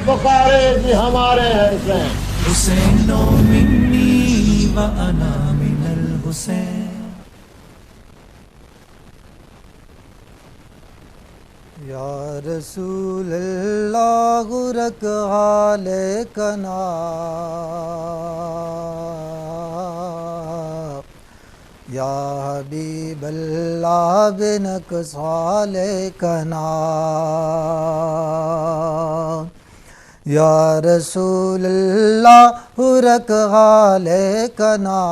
پکارے کہ ہمارے حسین حسین منی و انا من الحسین. یا رسول اللہ رک حال کنا، یا حبیب اللہ بنک سال کنا، یا رسول اللہ رک حال کنا،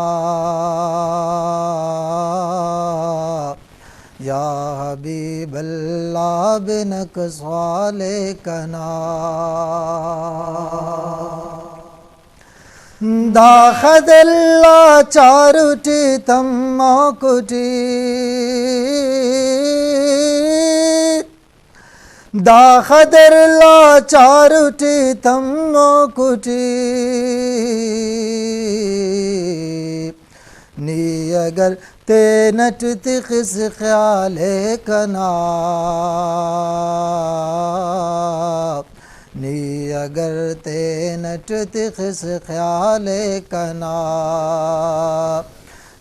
یا حبیب اللہ بنک سال کنا. داخد اللہ چاروٹی تمو کٹی، داخد اللہ چاروٹی تمو کٹی، نی اگر تے نٹ تخس خیال کنا، نی اگر تے نٹ تخس خیال کنا،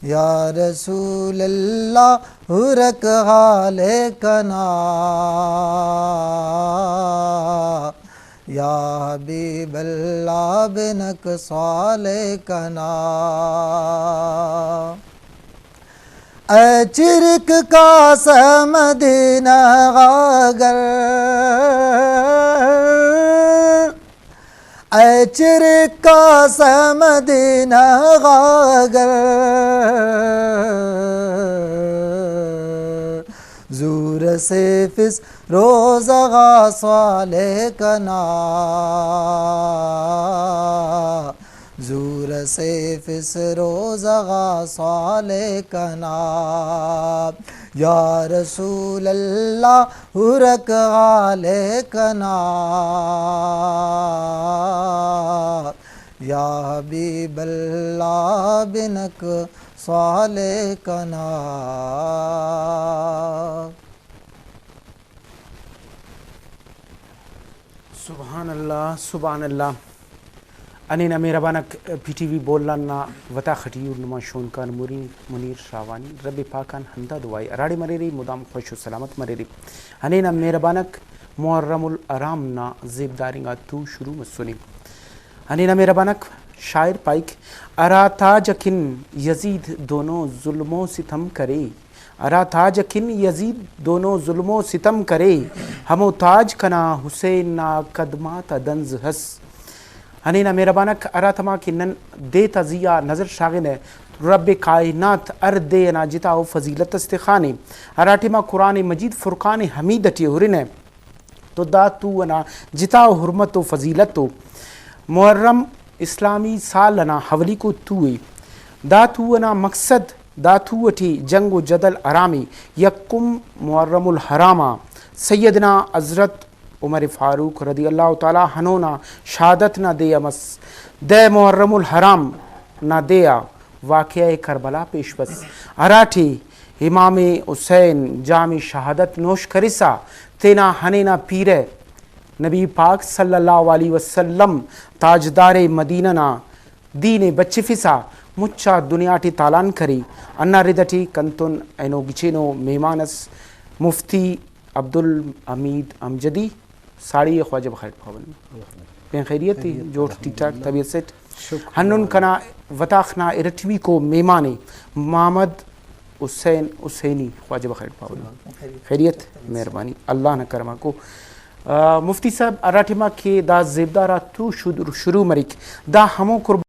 یا رسول اللہ رک حال کنا، یا حبیب اللہ بنک سال کنا. اے چرک کا مدینہ غاگر، اے چرک کا مدینہ غاگر، زور سے فس روز غاسوال کنا، زور سے فس روز غاسوال کنا، یا رسول اللہ رک حال کنا، یا حبیب اللہ بنک سال کنا. سبحان اللہ سبحان اللہ. انینا مہربانک پی ٹی وی بولنا وطا خٹیور نما شون کان منیر شاوانی رب پاکان ہندا دعائی اراڑی مریری مدام خوش و سلامت مریری. انینا مہربانک محرم الارام نا زیبدارنگا تو شروع مسونی. انینا مہربانک شاعر پائک ارا تاج کن یزید دونوں ظلم و ستم کرے، ارا تاج کن یزید دونوں ظلم و ستم کرے، ہمو تاج کنا حسین نا قدمات دنز ہس. ہنینا مہربانک ارا تما کنن دے تزیہ نظر شاغن ہے رب کائنات اردے نا جتا و فضیلت استخانے اراٹما قرآن مجید فرقان حمیدتی ہرن ہے تو دا تو نا جتا و حرمت و فضیلت و محرم اسلامی سال لنا حولی کو توئی دا تو نا مقصد دا تو اٹھی جنگ و جدل ارامی یکم محرم الحرامہ سیدنا حضرت عمر فاروق رضی اللہ تعالیٰ عنہ شہادت نہ دیا مس دے محرم الحرام نہ دیا واقعہ کربلا پیش بس اراٹھی امام حسین جامع شہادت نوش کرسا تینا ہنینا پیرے نبی پاک صلی اللہ علیہ وسلم تاجدار مدینہ نا دین بچفسا مچا دنیا ٹی تالان کری انا ردٹی کنتن اینو گچینو میمانس مفتی عبدالحمید امجدی ساڑی خواجہ بخیر پاون بین خیریت تھی جو ٹھیک ٹھاک طبیعت سیٹ ہنن کنا وطاخنا ارٹوی کو میمانے محمد حسین حسینی خواجہ بخیر پاون خیریت مہربانی اللہ نہ کرما کو. مفتی صاحب اراٹھما کے دا زیبدارا تو شروع مریک دا ہموں قربان